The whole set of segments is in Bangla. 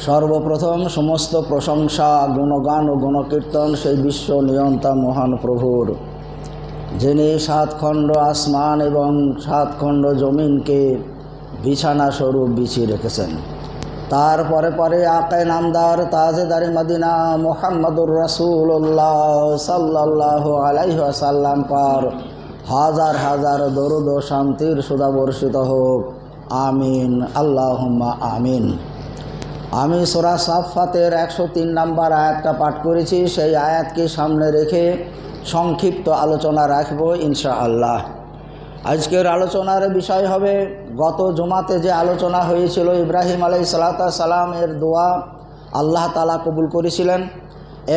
সর্বপ্রথম সমস্ত প্রশংসা গুণগান ও গণকীর্তন সেই বিশ্ব নিয়ন্তা মহান প্রভুর, যিনি 7 খণ্ড আসমান এবং 7 খণ্ড জমিনকে বিছানা স্বরূপ বিছিয়ে রেখেছেন। তার পরে পরে আকে নামদার তাজেদারি মদিনা মুহাম্মদুর রাসূলুল্লাহ সাল্লাল্লাহু আলাইহি ওয়াসাল্লাম পার হাজার হাজার দরুদ ও শান্তির সুধা বর্ষিত হোক। আমিন আল্লাহুম্মা আমিন। আমি সূরা সাফফাতের 103 নম্বর আয়াতটা পাঠ করেছি। সেই আয়াতকে সামনে রেখে সংক্ষিপ্ত আলোচনা রাখব ইনশাআল্লাহ। আজকের আলোচনার বিষয় হবে গত জুমাতে যে আলোচনা হয়েছিল, ইব্রাহিম আলাইহিস সালামের দোয়া আল্লাহ তাআলা কবুল করেছিলেন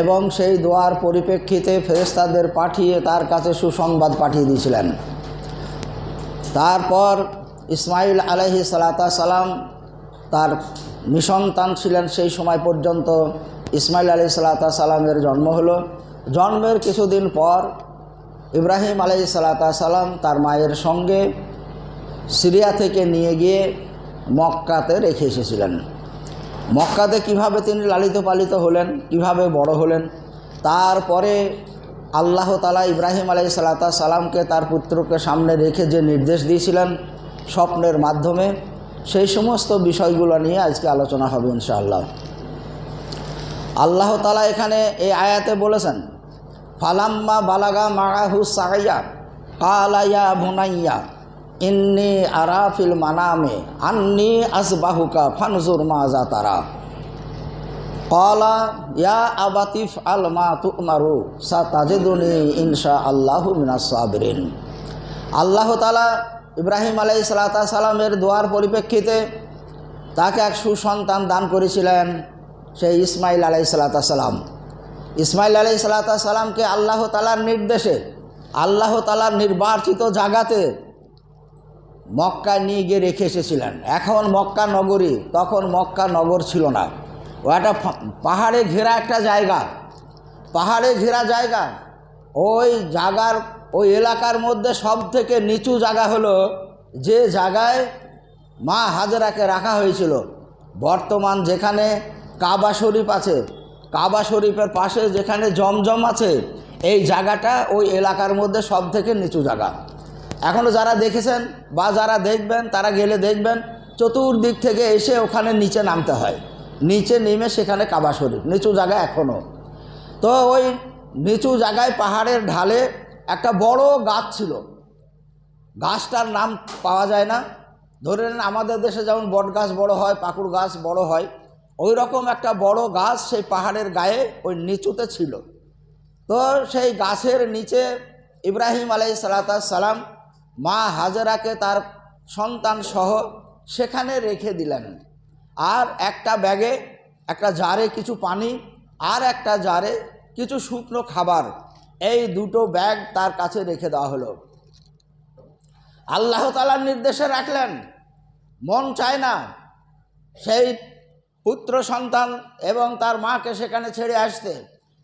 এবং সেই দোয়ার পরিপ্রেক্ষিতে ফেরেশতাদের পাঠিয়ে তার কাছে সুসংবাদ পাঠিয়ে দিয়েছিলেন। তারপর ইসমাইল আলাইহিস সালাম তার নিঃসন্তান ছিলেন। সেই সময় পর্যন্ত ইসমাইল আলাইহিস সালামের জন্ম হলো। জন্মের কিছুদিন পর ইব্রাহিম আলাইহিস সালাম তার মায়ের সঙ্গে সিরিয়া থেকে নিয়ে গিয়ে মক্কাতে রেখে এসেছিলেন। মক্কাতে কিভাবে তিনি লালিত পালিত হলেন, কিভাবে বড় হলেন, তারপরে আল্লাহ তাআলা ইব্রাহিম আলাইহিস সালামকে তার পুত্রকে সামনে রেখে যে নির্দেশ দিয়েছিলেন স্বপ্নের মাধ্যমে, সেই সমস্ত বিষয়গুলো নিয়ে আজকে আলোচনা হবে ইনশাআল্লাহ। আল্লাহ তাআলা এখানে এই আয়াতে বলেছেন, ফালাম্মা বালাগা মাআহু সাইয়া ক্বালা ইয়া বুনাইয়া ইন্নী আরা ফিল মানামে আন্নী আসবাহুকা ফানজুর মাযা তারা ক্বালা ইয়া আবাতিফ আল মা তুমারু সাতাজিদুনি ইনশাআল্লাহু মিনাস সাবিরিন। আল্লাহ তাআলা ইব্রাহিম আলাইহিস সালামের দোয়ার পরিপ্রেক্ষিতে তাকে এক সুসন্তান দান করেছিলেন, সেই ইসমাইল আলাইহিস সালাম। ইসমাইল আলাইহিস সালামকে আল্লাহ তাআলার নির্দেশে আল্লাহ তাআলার নির্বাচিত জায়গাতে মক্কায় নিয়ে গিয়ে রেখে এসেছিলেন। এখন মক্কা নগরী, তখন মক্কা নগর ছিল না। ও একটা পাহাড়ে ঘেরা একটা জায়গা, পাহাড়ে ঘেরা জায়গা। ওই জায়গার ওই এলাকার মধ্যে সব থেকে নিচু জায়গা হলো যে জায়গায় মা হাজেরাকে রাখা হয়েছিল। বর্তমান যেখানে কাবা শরীফ আছে, কাবা শরীফের পাশে যেখানে জমজম আছে, এই জায়গাটা ওই এলাকার মধ্যে সব থেকে নিচু জায়গা। এখনও যারা দেখেছেন বা যারা দেখবেন তারা গেলে দেখবেন চতুর্দিক থেকে এসে ওখানে নিচে নামতে হয়, নিচে নেমে সেখানে কাবা শরীফ, নিচু জায়গা এখনও। তো ওই নিচু জায়গায় পাহাড়ের ঢালে একটা বড় গাছ ছিল। গাছটার নাম পাওয়া যায় না। ধরে নেন আমাদের দেশে যেমন বট গাছ বড় হয়, পাকুড় গাছ বড় হয়, ওই রকম একটা বড় গাছ সেই পাহাড়ের গায়ে ওই নিচুতে ছিল। তো সেই গাছের নিচে ইব্রাহিম আলাইহিস সালাম মা হাজেরাকে তার সন্তান সহ সেখানে রেখে দিলেন। আর একটা ব্যাগে, একটা জারে কিছু পানি আর একটা জারে কিছু শুকনো খাবার, এই দুটো ব্যাগ তার কাছে রেখে দেওয়া হলো। আল্লাহ তাআলার নির্দেশে রাখলেন। মন চায় না সেই পুত্র সন্তান এবং তার মাকে সেখানে ছেড়ে আসতে,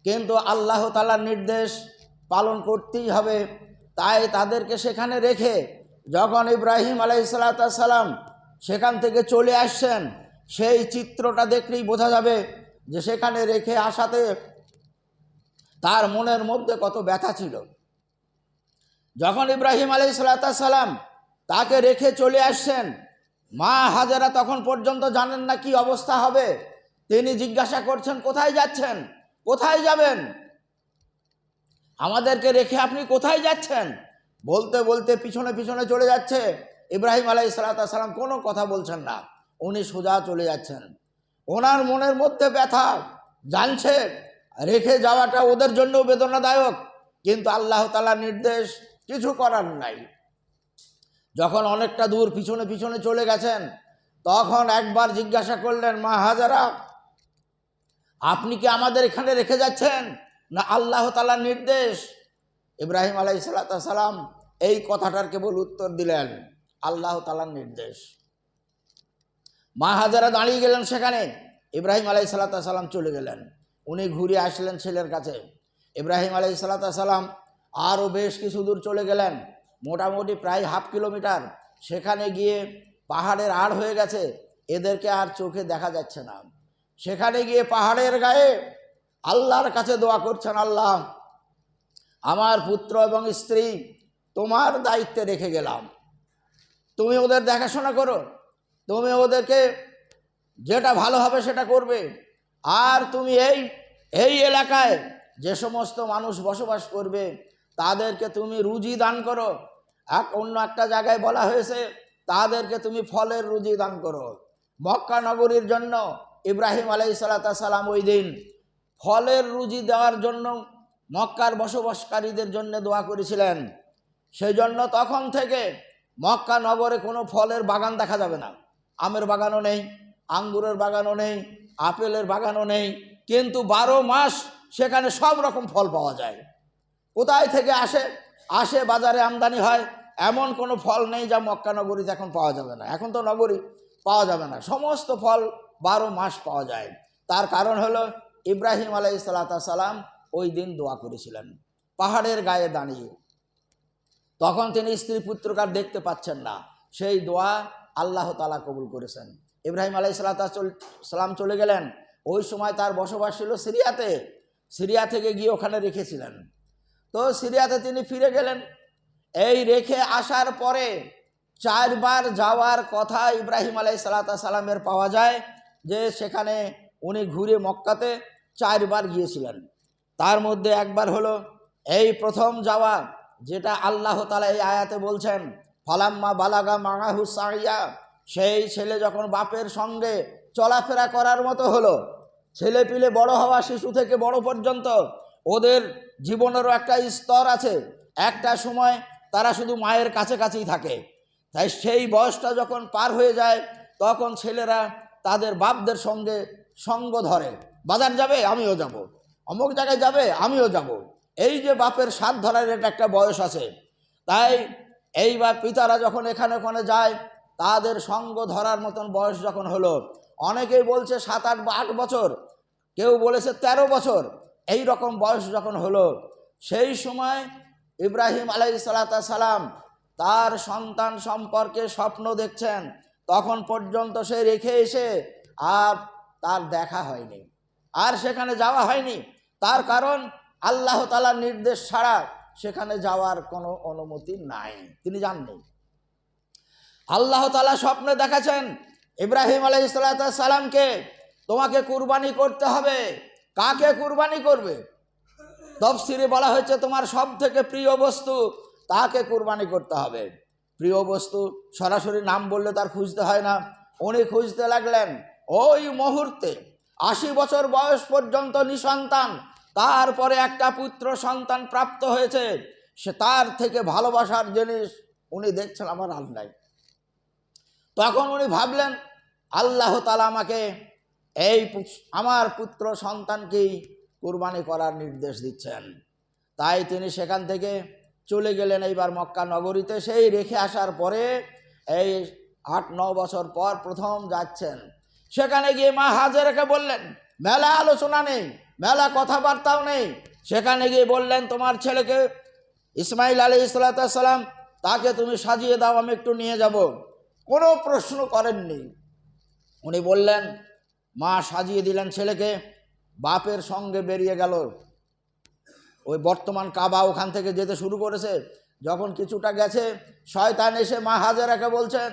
কিন্তু আল্লাহ তাআলার নির্দেশ পালন করতেই হবে। তাই তাদেরকে সেখানে রেখে যখন ইব্রাহিম আলাইহিস সালাম সেখান থেকে চলে আসছেন, সেই চিত্রটা দেখলেই বোঝা যাবে যে সেখানে রেখে আসাতে তার মনের মধ্যে কত ব্যথা ছিল। যখন ইব্রাহিম আলাইহিস সালাম তাকে রেখে চলে আসছেন, মা হাজেরা তখন পর্যন্ত জানেন না কি অবস্থা হবে। তিনি জিজ্ঞাসা করছেন, কোথায় যাচ্ছেন, কোথায় যাবেন, আমাদেরকে রেখে আপনি কোথায় যাচ্ছেন? বলতে বলতে পিছনে পিছনে চলে যাচ্ছে। ইব্রাহিম আলাইহিস সালাম কোনো কথা বলছেন না, উনি সোজা চলে যাচ্ছেন। ওনার মনের মধ্যে ব্যথা, জানছে রেখে যাওয়াটা ওদের জন্য বেদনাদায়ক, কিন্তু আল্লাহ তাআলার নির্দেশ, কিছু করার নাই। যখন অনেকটা দূর পিছনে পিছনে চলে গেছেন, তখন একবার জিজ্ঞাসা করলেন, মা হাজেরা, আপনি কি আমাদের এখানে রেখে যাচ্ছেন না আল্লাহ তাআলার নির্দেশ? ইব্রাহিম আলাইহিস সালাম এই কথাটার কেবল উত্তর দিলেন, আল্লাহ তাআলার নির্দেশ। মা হাজেরা দাঁড়িয়ে গেলেন সেখানে। ইব্রাহিম আলাইহিস সালাম চলে গেলেন। উনি ঘুরে আসলেন ছেলের কাছে। ইব্রাহিম আলাইহিস সালাম আরও বেশ কিছু দূর চলে গেলেন, মোটামুটি প্রায় 1/2 কিলোমিটার। সেখানে গিয়ে পাহাড়ের আড় হয়ে গেছে, এদেরকে আর চোখে দেখা যাচ্ছে না। সেখানে গিয়ে পাহাড়ের গায়ে আল্লাহর কাছে দোয়া করছেন, আল্লাহ আমার পুত্র এবং স্ত্রী তোমার দায়িত্বে রেখে গেলাম, তুমি ওদের দেখাশোনা করো, তুমি ওদেরকে যেটা ভালো হবে সেটা করবে, আর তুমি এই এলাকায় যে সমস্ত মানুষ বসবাস করবে তাদেরকে তুমি রুজি দান করো। অন্য একটা জায়গায় বলা হয়েছে তাদেরকে তুমি ফলের রুজি দান করো। মক্কা নগরীর জন্য ইব্রাহিম আলাইহিসসালাম ওই দিন ফলের রুজি দেওয়ার জন্য মক্কার বসবাসকারীদের জন্য দোয়া করেছিলেন। সেই জন্য তখন থেকে মক্কা নগরে কোনো ফলের বাগান দেখা যাবে না। আমের বাগানও নেই, আঙ্গুরের বাগানও নেই, আপেলের বাগানও নেই, কিন্তু 12 মাস সেখানে সব রকম ফল পাওয়া যায়। কোথায় থেকে আসে বাজারে আমদানি হয়, এমন কোনো ফল নেই যা মক্কা নগরীতে এখন পাওয়া যাবে না। এখন তো নগরী পাওয়া যাবে না, সমস্ত ফল 12 মাস পাওয়া যায়। তার কারণ হলো ইব্রাহিম আলাইহিসসালাম ওই দিন দোয়া করেছিলেন পাহাড়ের গায়ে দাঁড়িয়ে। তখন তিনি স্ত্রী পুত্রকে আর দেখতে পাচ্ছেন না, সেই দোয়া আল্লাহ তাআলা কবুল করেছেন। ইব্রাহিম আলাইহিসসালাম চলে গেলেন, ওই সময় তার বসবাস ছিল সিরিয়াতে। সিরিয়া থেকে গিয়ে ওখানে রেখেছিলেন। তো সিরিয়াতে তিনি ফিরে গেলেন। এই রেখে আসার পরে 4 বার যাওয়ার কথা ইব্রাহিম আলাইহিসসালামের পাওয়া যায়, যে সেখানে উনি ঘুরে মক্কাতে 4 বার গিয়েছিলেন। তার মধ্যে একবার হলো এই প্রথম যাওয়া, যেটা আল্লাহ তাআলা এই আয়াতে বলছেন, ফালাম্মা বালাগা মাআহু সাইয়া, সেই ছেলে যখন বাপের সঙ্গে চলাফেরা করার মতো হলো, ছেলে পিলে বড় হওয়া, শিশু থেকে বড় পর্যন্ত ওদের জীবনেরও একটা স্তর আছে, একটা সময় তারা শুধু মায়ের কাছাকাছিই থাকে। তাই সেই বয়সটা যখন পার হয়ে যায় তখন ছেলেরা তাদের বাপদের সঙ্গে সঙ্গ ধরে। বাজার যাবে, আমিও যাব, অমুক জায়গায় যাবে, আমিও যাব। এই যে বাপের সাথ ধরার এটা একটা বয়স আছে। তাই এইবার পিতারা যখন এখানে ওখানে যায়, তাদের সঙ্গ ধরার মতন বয়স যখন হলো, অনেকেই বলছে 7, 8 বা 8 বছর, কেউ বলেছে 13 বছর, এই রকম বয়স যখন হলো, সেই সময় ইব্রাহিম আলাইহিসসালাম তার সন্তান সম্পর্কে স্বপ্ন দেখছেন। তখন পর্যন্ত সে রেখে এসে আর তার দেখা হয়নি, আর সেখানে যাওয়া হয়নি। তার কারণ আল্লাহ তাআলার নির্দেশ ছাড়া সেখানে যাওয়ার কোনো অনুমতি নাই, তিনি জাননি। আল্লাহ তাআলা স্বপ্নে দেখাচ্ছেন ইব্রাহিম আলাইহিসসালামকে, তোমাকে কুরবানি করতে হবে। কাকে কুরবানি করবে? তাফসীরে বলা হয়েছে তোমার সব থেকে প্রিয় বস্তু, তাকে কুরবানি করতে হবে। প্রিয় বস্তু সরাসরি নাম বললে তার খুঁজতে হয় না, উনি খুঁজতে লাগলেন। ওই মুহূর্তে 80 বছর বয়স পর্যন্ত নিঃসন্তান, তারপরে একটা পুত্র সন্তান প্রাপ্ত হয়েছে, সে তার থেকে ভালোবাসার জিনিস উনি দেখছেন আমার আর নাই। তখন উনি ভাবলেন, আল্লাহ তাআলা আমাকে আমার পুত্র সন্তানকেই কুরবানি করার নির্দেশ দিচ্ছেন। তাই তিনি সেখান থেকে চলে গেলেন এইবার মক্কা নগরীতে। সেই রেখে আসার পরে এই 8-9 বছর পর প্রথম যাচ্ছেন। সেখানে গিয়ে মা হাজেরাকে বললেন, মেলা আলোচনা নেই, মেলা কথাবার্তাও নেই। সেখানে গিয়ে বললেন, তোমার ছেলেকে ইসমাইল আলাইহিসসালাম, তাকে তুমি সাজিয়ে দাও, আমি একটু নিয়ে যাব। কোনো প্রশ্ন করেননি। উনি বললেন, মা সাজিয়ে দিলেন ছেলেকে, বাপের সঙ্গে বেরিয়ে গেল। ওই বর্তমান কাবা ওখান থেকে যেতে শুরু করেছে। যখন কিছুটা গেছে, শয়তান এসে মা হাজেরাকে বলছেন,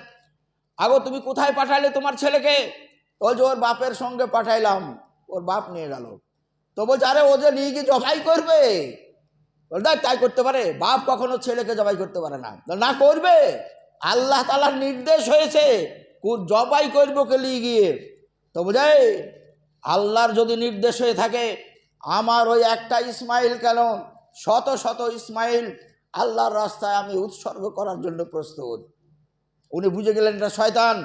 আগো তুমি কোথায় পাঠালে তোমার ছেলেকে? ও যে ওর বাপের সঙ্গে পাঠাইলাম, ওর বাপ নিয়ে গেল। তো বলছে, আরে ও যে নিয়ে গিয়ে জবাই করবে। বলতে তাই করতে পারে? বাপ কখনো ছেলেকে জবাই করতে পারে না। না করবে, আল্লাহ তাআলার নির্দেশ হয়েছে জবাই করবো কে নিয়ে গিয়ে। তো বোঝাই, আল্লাহর যদি নির্দেশ হয়ে থাকে, আমার ওই একটা ইসমাইল কেন, শত শত ইসমাইল আল্লাহর রাস্তায় আমি উৎসর্গ করার জন্য প্রস্তুত। উনি বুঝে গেলেন এটা শয়তান।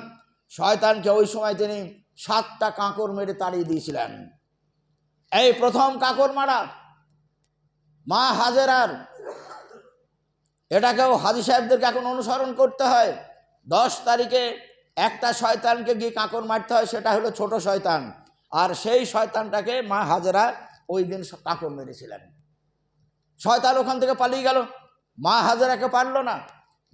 শয়তানকে ওই সময় তিনি 7টা কাঁকর মেরে তাড়িয়ে দিয়েছিলেন। এই প্রথম কাঁকর মারা মা হাজেরার। এটাকেও হাজী সাহেবদেরকে এখন অনুসরণ করতে হয়। 10 তারিখে একটা শয়তানকে গিয়ে কাঁকর মারতে হয়, সেটা হলো ছোট শয়তান। আর সেই শয়তানটাকে মা হাজেরা ওই দিন কাঁকর মেরেছিলেন। শয়তান ওখান থেকে পালিয়ে গেল, মা হাজেরাকে পারল না।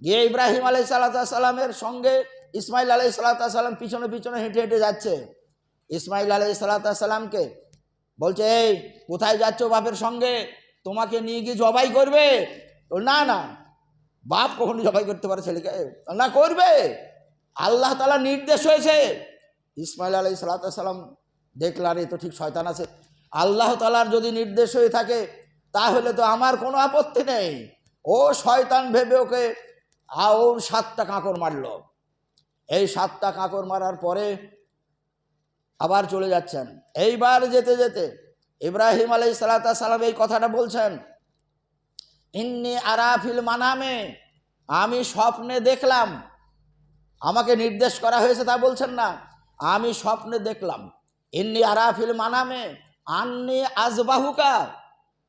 গিয়ে ইব্রাহিম আলাইহিসসালামের সঙ্গে ইসমাইল আলাইহিসসালাম পিছনে পিছনে হেঁটে হেঁটে যাচ্ছে। ইসমাইল আলাইহিসসালামকে বলছে, এই কোথায় যাচ্ছ বাপের সঙ্গে, তোমাকে নিয়ে গিয়ে জবাই করবে? না না, বাপ কখনো জবাই করতে পারে ছেলেকে? না, করবে, আল্লাহ তাআলা নির্দেশ হয়েছে। ইসমাইল আলাইহিসসালাম দেখলাম এ তো ঠিক শয়তান আছে, আল্লাহ তাআলার যদি নির্দেশ হয়ে থাকে তাহলে তো আমার কোনো আপত্তি নেই। ও শয়তান ভেবে ওকে ও 7টা কাঁকর মারল। এই 7টা কাঁকর মারার পরে আবার চলে যাচ্ছেন। এইবার যেতে যেতে ইব্রাহিম আলাইহিসসালাম এই কথাটা বলছেন, ইন্নী আরা ফিল মানামে, আমি স্বপ্নে দেখলাম। আমাকে নির্দেশ করা হয়েছে তা বলছেন না, আমি স্বপ্নে দেখলাম। ইন্নী আরা ফিল মানামে আন্নী আজবাহুকা,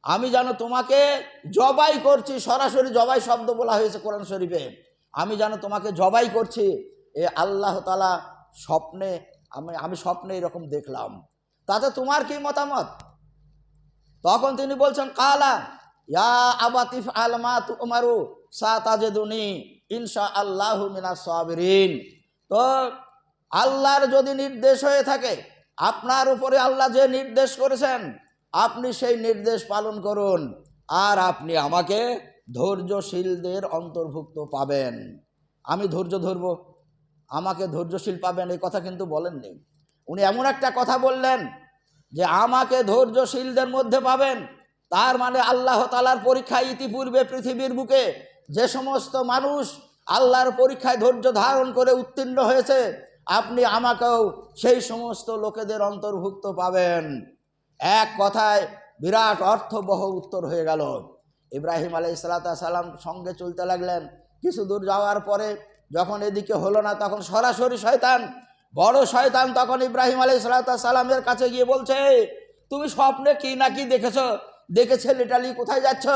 আমি যেন তোমাকে জবাই করছি। সরাসরি জবাই শব্দ বলা হয়েছে কোরআন শরীফে। আমি যেন তোমাকে জবাই করছি, এ আল্লাহ তাআলা স্বপ্নে, আমি স্বপ্নে এরকম দেখলাম। তাতে তোমার কি মতামত? তখন তিনি বলছেন, কালা ইয়া আবাতিফ আল মা তুমারু সাতাজিদুনি ইনশাআল্লাহু মিনাস সাবিরিন। তো আল্লাহর যদি নির্দেশ হয়ে থাকে, আপনার উপরে আল্লাহ যে নির্দেশ করেছেন, আপনি সেই নির্দেশ পালন করুন, আর আপনি আমাকে ধৈর্যশীলদের অন্তর্ভুক্ত পাবেন। আমি ধৈর্য ধরব, আমাকে ধৈর্যশীল পাবেন, এই কথা কিন্তু বলেননি। উনি এমন একটা কথা বললেন যে আমাকে ধৈর্যশীলদের মধ্যে পাবেন। তার মানে আল্লাহ তাআলার পরীক্ষায় ইতিপূর্বে পৃথিবীর বুকে যে সমস্ত মানুষ আল্লাহর পরীক্ষায় ধৈর্য ধারণ করে উত্তীর্ণ হয়েছে, আপনি আমাকেও সেই সমস্ত লোকেদের অন্তর্ভুক্ত পাবেন। এক কথায় বিরাট অর্থবহ উত্তর হয়ে গেল। ইব্রাহিম আলাইহিসসালাম সঙ্গে চলতে লাগলেন। কিছু দূর যাওয়ার পরে যখন এদিকে হলো না, তখন সরাসরি শয়তান, বড় শয়তান, তখন ইব্রাহিম আলাইহিসসালামের কাছে গিয়ে বলছে, তুমি স্বপ্নে কি না কি দেখে ছেলেটালি কোথায় যাচ্ছ?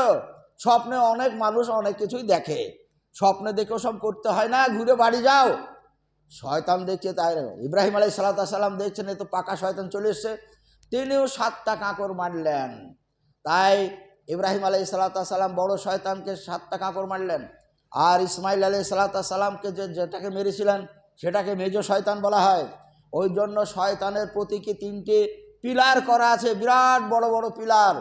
স্বপ্নে অনেক মানুষ অনেক কিছুই দেখে, স্বপ্নে দেখেও সব করতে হয় না, ঘুরে বাড়ি যাও। শয়তান দেখছে, তাই ইব্রাহিম আলাইহিসসালাম দেখছেন এ তো পাকা শয়তান চলে এসছে, তিনিও 7টা কাঁকর মারলেন। তাই ইব্রাহিম আলাইহিসসালাম বড় শয়তানকে 7টা কাঁকর মারলেন, আর ইসমাইল আলাইহিসসালামকে যেটাকে মেরেছিলেন সেটাকে মেজ শয়তান বলা হয়। ওই জন্য শয়তানের প্রতীকী 3টে পিলার করা আছে, বিরাট বড় বড় পিলার,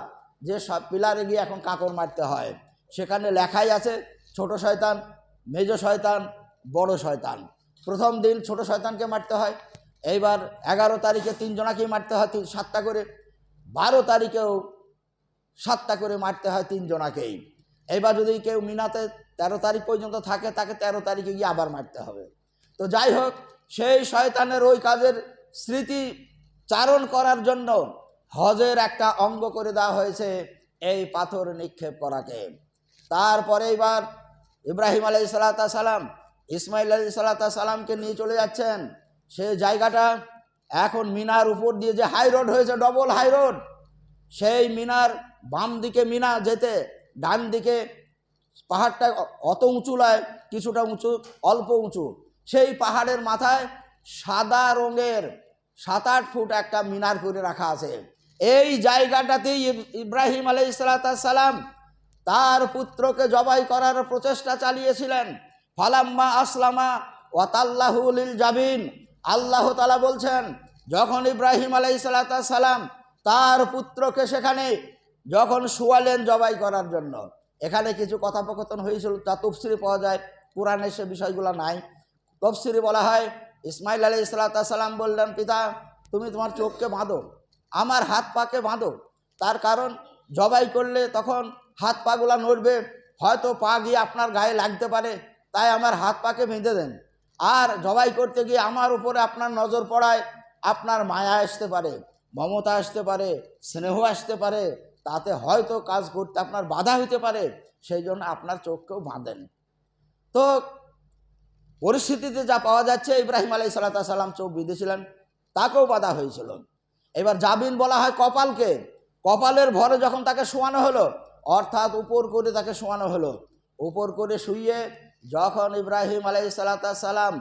যে সব পিলারে গিয়ে এখন কাঁকর মারতে হয়। সেখানে লেখাই আছে ছোট শয়তান, মেজ শয়তান, বড় শয়তান। প্রথম দিন ছোট শয়তানকে মারতে হয়, এইবার 11 তারিখে 3 জনাকেই মারতে হয় 7টা করে, 12 তারিখেও 7টা করে মারতে হয় 3 জনাকেই। এইবার যদি কেউ মিনাতে 13 তারিখ পর্যন্ত থাকে, তাকে 13 তারিখে গিয়ে আবার মারতে হবে। তো যাই হোক, সেই শয়তানের ওই কাজের স্মৃতি চারণ করার জন্য হজের একটা অঙ্গ করে দেওয়া হয়েছে এই পাথর নিক্ষেপ করাকে। তারপরে এবার ইব্রাহিম আলাইহিসসালাম ইসমাইল আলাইহিসসালামকে নিয়ে চলে যাচ্ছেন। সেই জায়গাটা এখন মিনার উপর দিয়ে যে হাই রোড হয়েছে, ডবল হাই রোড, সেই মিনার বাম দিকে মিনা যেতে, ডান দিকে পাহাড়টা অত উঁচু নয়, কিছুটা উঁচু, অল্প উঁচু, সেই পাহাড়ের মাথায় সাদা রঙের 7-8 ফুট একটা মিনার করে রাখা আছে। এই জায়গাটাতেই ইব্রাহিম আলাইহিসসালাম তার পুত্রকে জবাই করার প্রচেষ্টা চালিয়েছিলেন। ফালাম্মা আসলামা ওয়াতাল্লাহু লিল জাবিন, আল্লাহ তাআলা বলছেন, যখন ইব্রাহিম আলাইহিসসালাম তার পুত্রকে সেখানে যখন শোয়ালেন জবাই করার জন্য, এখানে কিছু কথোপকথন হয়েছিল, তা তফসিরে পাওয়া যায়, কোরআনে সে বিষয়গুলো নাই। তফসিরে বলা হয়, ইসমাইল আলাইহিসসালাম বললেন, পিতা তুমি তোমার চোখকে বাঁধো, আমার হাত পাকে বাঁধো, তার কারণ জবাই করলে তখন হাত পাগুলা নড়বে, হয়তো পা গিয়ে আপনার গায়ে লাগতে পারে, তাই আমার হাত পাকে বেঁধে দেন। আর জবাই করতে গিয়ে আমার উপরে আপনার নজর পড়ায় আপনার মায়া আসতে পারে, মমতা আসতে পারে, স্নেহ আসতে পারে, তাতে হয়তো কাজ করতে আপনার বাধা হতে পারে, সেই জন্য আপনার চোখকেও বাঁধেন। তো পরিস্থিতিতে যা পাওয়া যাচ্ছে, ইব্রাহিম আলাইহিসসালাম চোখ বেঁধেছিলেন, তাকেও বাধা হয়েছিল। এবার জাবিন বলা হয় কপালকে, কপালের ভরে যখন তাকে শোয়ানো হলো, অর্থাৎ উপর করে তাকে শোয়ানো হলো, উপর করে শুইয়ে যখন ইব্রাহিম আলাইহিসসালাম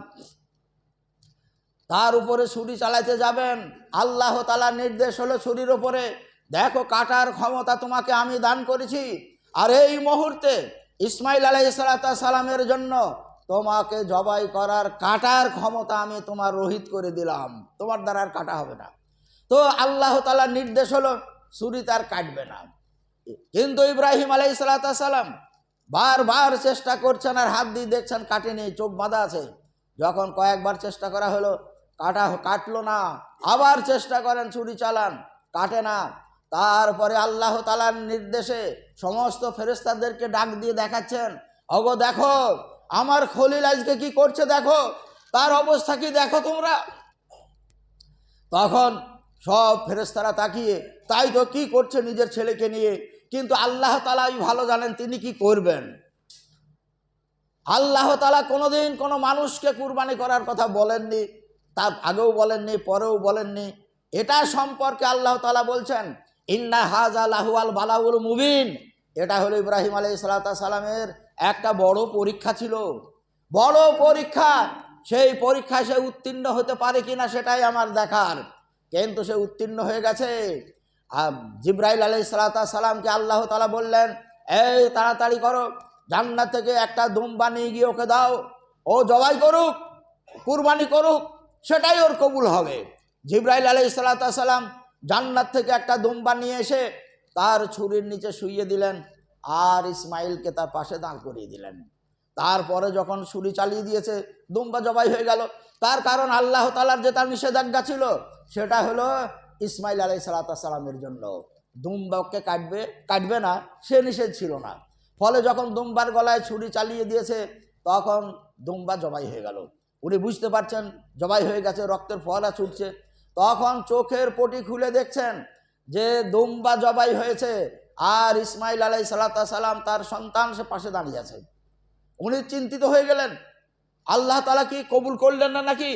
তার উপরে ছুরি চালাইতে যাবেন, আল্লাহ তাআলার নির্দেশ হলো ছুরির উপরে, দেখো কাটার ক্ষমতা তোমাকে আমি দান করেছি। আর এই মুহূর্তে ইসমাইল আলাইহিসসালামের জন্য তোমাকে জবাই করার কাটার ক্ষমতা আমি তোমার রহিত করে দিলাম, তোমার দ্বারা আর কাটা হবে না। তো আল্লাহ তাআলার নির্দেশ হলো ছুরি তার কাটবে না। কিন্তু ইব্রাহিম আলাইহিস সালাম বারবার চেষ্টা করছেন, আর হাত দিয়ে দেখছেন কাটেনি, চোখ বাঁধা আছে। যখন কয়েকবার চেষ্টা করা হলো, কাটলো না, আবার চেষ্টা করেন, ছুরি চালান, কাটে না। তারপরে আল্লাহ তাআলার নির্দেশে সমস্ত ফেরেশতাদেরকে ডাক দিয়ে দেখাচ্ছেন, ওগো দেখো আমার খলিল আজকে কি করছে, দেখো তার অবস্থা কি দেখো তোমরা। তখন সব ফেরেশতারা তাকিয়ে, তাই তো কি করছে নিজের ছেলেকে নিয়ে। কিন্তু আল্লাহ তাআলাই ভালো জানেন তিনি কি করবেন। আল্লাহ তাআলা কোনোদিন কোনো মানুষকে কুরবানি করার কথা বলেননি, তার আগেও বলেননি, পরেও বলেননি। এটা সম্পর্কে আল্লাহ তাআলা বলছেন, ইন্না হাযা লাহুয়াল বালাউল মুবিন। এটা হলো ইব্রাহিম আলাইহিস সালামের একটা বড় পরীক্ষা ছিল, বড় পরীক্ষা। সেই পরীক্ষায় সে উত্তীর্ণ হতে পারে কিনা সেটাই আমার দেখার। কিন্তু সে উত্তীর্ণ হয়ে গেছে। জিবরাইল আলাইহিস সালামকে আল্লাহ তাআলা বললেন, এই তাড়াতাড়ি করো, জান্নাত থেকে একটা দুম্বা নিয়ে গিয়ে ওকে দাও, ও জবাই করুক, কুরবানি করুক, সেটাই ওর কবুল হবে। জিবরাইল আলাইহিস সালাম জান্নাত থেকে একটা দুম্বা নিয়ে এসে তার ছুরির নিচে শুইয়ে দিলেন, আর ইসমাইলকে তার পাশে দাঁড় করিয়ে দিলেন। তারপরে যখন ছুরি চালিয়ে দিয়েছে, দুম্বা জবাই হয়ে গেল। তার কারণ আল্লাহ তাআলার যে তার নিষেধাজ্ঞা ছিল, সেটা হলো ইসমাইল আলাইহিস সালামের জন্য দুম্বাকে কাটবে না, সে নিষেধ ছিল না। ফলে যখন দুম্বার গলায় ছুরি চালিয়ে দিয়েছে, তখন দুম্বা জবাই হয়ে গেল। উনি বুঝতে পারছেন জবাই হয়ে গেছে, রক্তের ফোয়ারা ছুটছে। তখন চোখের পটি খুলে দেখছেন যে দুম্বা জবাই হয়েছে, আর ইসমাইল আলাইহিস সালাম তার সন্তান সে পাশে দাঁড়িয়ে আছে। উনি চিন্তিত হয়ে গেলেন, আল্লাহ তাআলা কি কবুল করলেন না, নাকি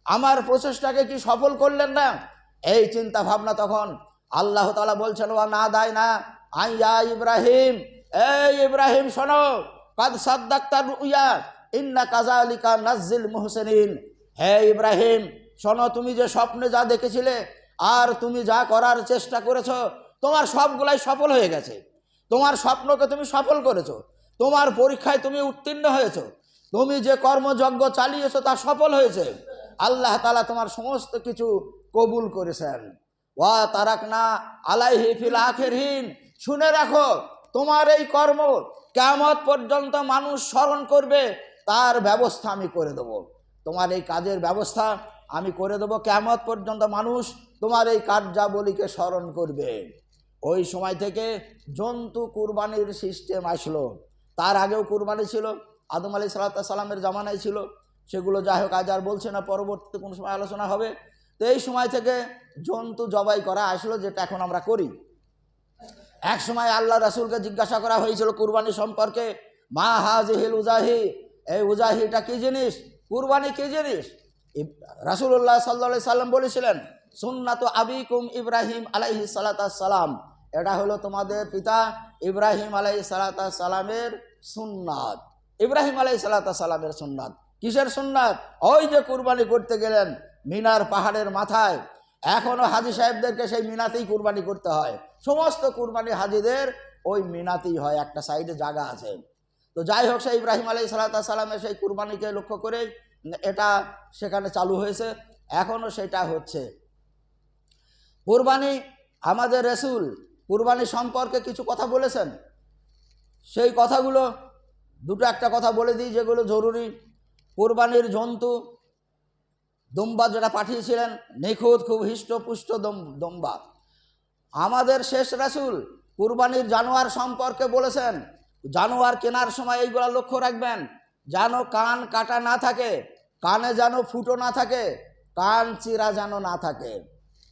আমার প্রচেষ্টাকে কি সফল করলেন না। এই চিন্তা ভাবনা তখন আল্লাহ তাআলা বলছেন, ওয়া না দায় না আইয়া ইব্রাহিম, এই ইব্রাহিম শোনো, কাদ সাদ্দাক্তা রুইয়া ইন্না কাযালিকা নাজ্জিল মুহসিনিন। হে ইব্রাহিম শোনো, তুমি যে স্বপ্নে যা দেখেছিলে আর তুমি যা করার চেষ্টা করেছো, তোমার সবগুলাই সফল হয়ে গেছে। তোমার স্বপ্নকে তুমি সফল করেছো, তোমার পরীক্ষায় তুমি উত্তীর্ণ হয়েছো, তুমি যে কর্মযজ্ঞ চালিয়েছো তা সফল হয়েছে। আল্লাহ তাআলা তোমার সমস্ত কিছু কবুল করেছেন। ওয়া তারাকনা আলাইহি ফিল আখিরিন। শুনে রাখো, তোমার এই কর্ম কিয়ামত পর্যন্ত মানুষ স্মরণ করবে, তার ব্যবস্থা আমি করে দেব। তোমার এই কাজের ব্যবস্থা আমি করে দেব, কিয়ামত পর্যন্ত মানুষ তোমার এই কার্যাবলীকে স্মরণ করবে। ওই সময় থেকে জন্তু কুরবানির সিস্টেম আসলো। তার আগেও কুরবানি ছিল, আদম আলাইহিস সালামের জামানায় ছিল। সেগুলো যাই হোক, আজ আর বলছে না, পরবর্তীতে কোনো সময় আলোচনা হবে। তো এই সময় থেকে জন্তু জবাই করা আসলো, যেটা এখন আমরা করি। এক সময় আল্লাহ রাসূলকে জিজ্ঞাসা করা হয়েছিল কুরবানি সম্পর্কে, মা হাযিহিল উজাহি, এই উজাহিটা কি জিনিস, কুরবানি কি জিনিস। রাসূলুল্লাহ সাল্লাল্লাহু আলাইহি সাল্লাম বলেছিলেন, সুন্নাতু আবিকুম ইব্রাহিম আলাইহিস সালাম, এটা হলো তোমাদের পিতা ইব্রাহিম আলাইহিস সালামের সুন্নাত। ইব্রাহিম আলাইহিস সালামের সুন্নাত কিসের সুন্নাত? ওই যে কুরবানি করতে গেলেন মিনার পাহাড়ের মাথায়, এখনো হাজি সাহেবদেরকে সেই মিনাতেই কুরবানি করতে হয়। সমস্ত কুরবানি হাজিদের ওই মিনাতেই হয়, একটা সাইডে জায়গা আছে। তো যাই হোক, সেই ইব্রাহিম আলাইহিস সালামের সেই কুরবানিকে লক্ষ্য করে এটা সেখানে চালু হয়েছে, এখনো সেটা হচ্ছে। কুরবানি, আমাদের রাসূল কুরবানি সম্পর্কে কিছু কথা বলেছেন। সেই কথাগুলো দুটো একটা কথা বলে দিই যেগুলো জরুরি। কুরবানির জন্তু দুম্বা যেটা পাঠিয়েছিলেন, নিখুঁত, খুব হৃষ্টপুষ্ট দুম্বা। আমাদের শেষ রাসূল কুরবানির জানোয়ার সম্পর্কে বলেছেন, জানোয়ার কেনার সময় এইগুলা লক্ষ্য রাখবেন, যেন কান কাটা না থাকে, কানে যেন ফুটো না থাকে, কান চিরা যেন না থাকে।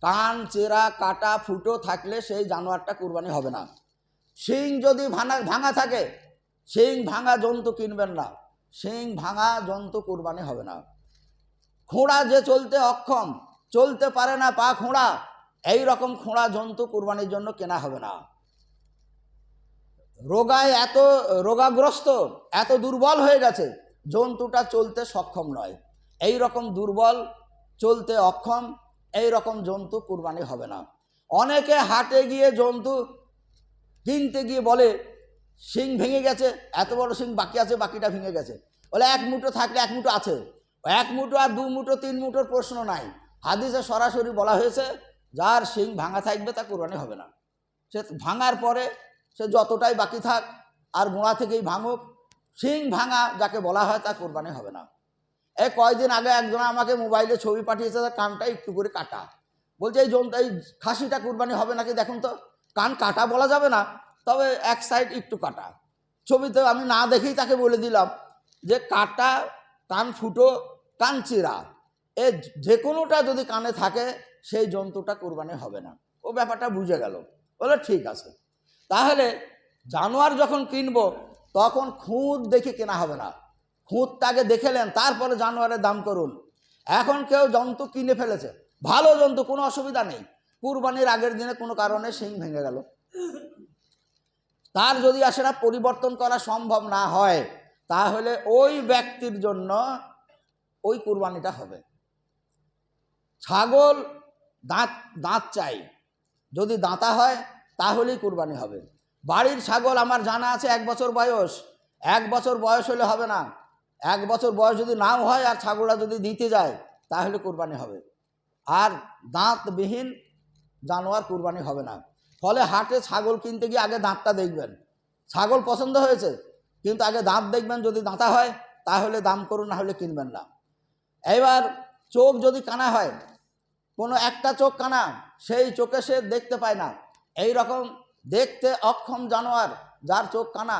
কান চিরা কাটা ফুটো থাকলে সেই জানোয়ারটা কুরবানি হবে না। শিং যদি ভাঙা থাকে, শিং ভাঙা জন্তু কিনবেন না, শিং ভাঙা জন্তু কুরবানি হবে না। খোঁড়া যে চলতে অক্ষম, চলতে পারে না, পা খোঁড়া, এই রকম খোঁড়া জন্তু কুরবানির জন্য কেনা হবে না। রোগায় এত রোগাগ্রস্ত, এত দুর্বল হয়ে গেছে, জন্তুটা চলতে সক্ষম নয়, এই রকম দুর্বল, চলতে অক্ষম, এই রকম জন্তু কুরবানি হবে না। অনেকে হাটে গিয়ে জন্তু কিনতে গিয়ে বলে শিং ভেঙে গেছে, এত বড় শিং বাকি আছে, বাকিটা ভেঙে গেছে। বলে এক মুঠো থাকলে এক মুঠো আছে, এক মুঠো আর দু মুঠো তিন মুঠোর প্রশ্ন নাই। হাদিসে সরাসরি বলা হয়েছে যার শিং ভাঙা থাকবে তা কোরবানি হবে না। সে ভাঙার পরে সে যতটাই বাকি থাক আর গোড়া থেকেই ভাঙুক, শিং ভাঙা যাকে বলা হয় তা কোরবানি হবে না। এই কয়েকদিন আগে একজন আমাকে মোবাইলে ছবি পাঠিয়েছে, তার কানটা একটু করে কাটা। বলছে এই খাসিটা কোরবানি হবে নাকি দেখুন তো। কান কাটা বলা যাবে না, তবে এক সাইড একটু কাটা। ছবিতে আমি না দেখেই তাকে বলে দিলাম যে কাটা, কান ফুটো, কান চিরা, এ যে কোনোটা যদি কানে থাকে সেই জন্তুটা কোরবানি হবে না। ও ব্যাপারটা বুঝে গেল, বলে ঠিক আছে। তাহলে জানোয়ার যখন কিনবো তখন খুঁত দেখে কেনা হবে না, খুঁতটাকে দেখেলেন তারপরে জানোয়ারের দাম করুন। এখন কেউ জন্তু কিনে ফেলেছে, ভালো জন্তু, কোনো অসুবিধা নেই, কুরবানির আগের দিনে কোনো কারণে শিং ভেঙে গেল, তার যদি আসে না পরিবর্তন করা সম্ভব না হয়, তাহলে ওই ব্যক্তির জন্য ওই কুরবানিটা হবে। ছাগল দাঁত চাই, যদি দাঁতা হয় তাহলেই কুরবানি হবে। বাড়ির ছাগল আমার জানা আছে 1 বছর বয়স, 1 বছর বয়স হলে হবে না। 1 বছর বয়স যদি নাও হয় আর ছাগলটা যদি দিতে যায় তাহলে কুরবানি হবে। আর দাঁতবিহীন জানোয়ার কুরবানি হবে না। ফলে হাটে ছাগল কিনতে গিয়ে আগে দাঁতটা দেখবেন। ছাগল পছন্দ হয়েছে কিন্তু আগে দাঁত দেখবেন, যদি দাঁতা হয় তাহলে দাম করুন, না হলে কিনবেন না। এবার চোখ যদি কানা হয়, কোনো একটা চোখ কানা, সেই চোখে সে দেখতে পায় না, এই রকম দেখতে অক্ষম জানোয়ার যার চোখ কানা,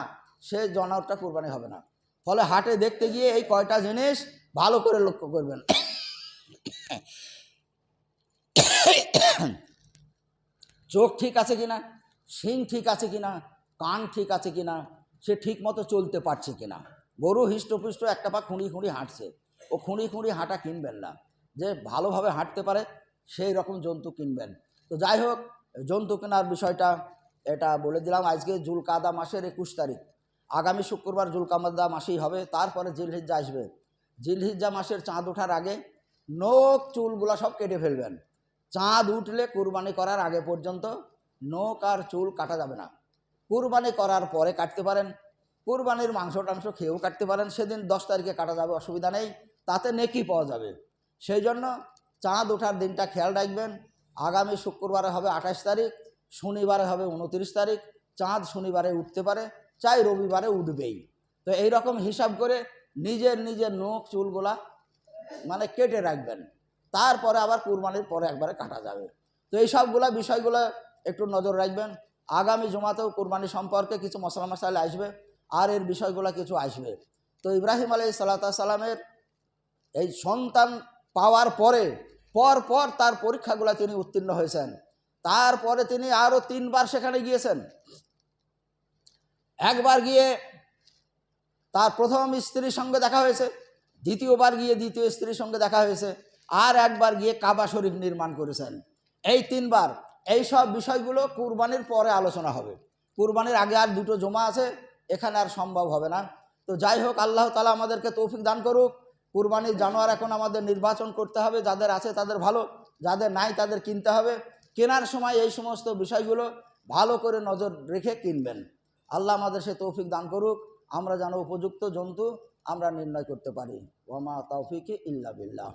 সে জানোয়ারটা কুরবানি হবে না। ফলে হাটে দেখতে গিয়ে এই কয়টা জিনিস ভালো করে লক্ষ্য করবেন। চোখ ঠিক আছে কিনা, শিং ঠিক আছে কিনা, কান ঠিক আছে কিনা, সে ঠিক মতো চলতে পারছে কিনা। গরু হৃষ্টপুষ্ট একটা পা খুঁড়ি খুঁড়ি হাঁটছে, ও খুঁড়ি খুঁড়ি হাঁটা কিনবেন না, যে ভালোভাবে হাঁটতে পারে সেই রকম জন্তু কিনবেন। তো যাই হোক, জন্তু কেনার বিষয়টা এটা বলে দিলাম। আজকে জুলকাদা মাসের 21 তারিখ, আগামী শুক্রবার জুলকাদা মাসেই হবে, তারপরে জিলহিজ্জা আসবে। জিলহিজ্জা মাসের চাঁদ ওঠার আগে নখ চুলগুলা সব কেটে ফেলবেন। চাঁদ উঠলে কুরবানি করার আগে পর্যন্ত নখ আর চুল কাটা যাবে না। কুরবানি করার পরে কাটতে পারেন, কুরবানির মাংস টাংস খেয়েও কাটতে পারেন, সেদিন 10 তারিখে কাটা যাবে, অসুবিধা নেই, তাতে নেকি পাওয়া যাবে। সেই জন্য চাঁদ ওঠার দিনটা খেয়াল রাখবেন। আগামী শুক্রবারে হবে 28 তারিখ, শনিবারে হবে 29 তারিখ, চাঁদ শনিবারে উঠতে পারে, চাই রবিবারে উঠবেই। তো এই রকম হিসাব করে নিজের নিজের নখ চুলগুলা মানে কেটে রাখবেন, তারপরে আবার কুরবানির পরে একবারে কাটা যাবে। তো এই সবগুলা বিষয়গুলো একটু নজর রাখবেন। আগামী জুমাতেও কুরবানি সম্পর্কে কিছু মশলা মশালা আসবে, আর এর বিষয়গুলো কিছু আসবে। তো ইব্রাহিম আলাইহিস সালামের এই সন্তান পাওয়ার পর তার পরীক্ষাগুলো তিনি উত্তীর্ণ হয়েছেন। তারপরে তিনি আরও 3 বার সেখানে গিয়েছেন। একবার গিয়ে তার প্রথম স্ত্রীর সঙ্গে দেখা হয়েছে, দ্বিতীয়বার গিয়ে দ্বিতীয় স্ত্রীর সঙ্গে দেখা হয়েছে, আর একবার গিয়ে কাবা শরীফ নির্মাণ করেছেন। এই 3 বার। এই সব বিষয়গুলো কুরবানির পরে আলোচনা হবে। কুরবানির আগে আর 2টো জমা আছে, এখানে আর সম্ভব হবে না। তো যাই হোক, আল্লাহ তাআলা আমাদেরকে তৌফিক দান করুক। কুরবানির জানোয়ার এখন আমাদের নির্বাচন করতে হবে, যাদের আছে তাদের ভালো, যাদের নাই তাদের কিনতে হবে। কেনার সময় এই সমস্ত বিষয়গুলো ভালো করে নজর রেখে কিনবেন। আল্লাহ আমাদের সে তৌফিক দান করুক, আমরা যেন উপযুক্ত জন্তু আমরা নির্ণয় করতে পারি। ওয়া মা তাওফিকি ইল্লা বিল্লাহ।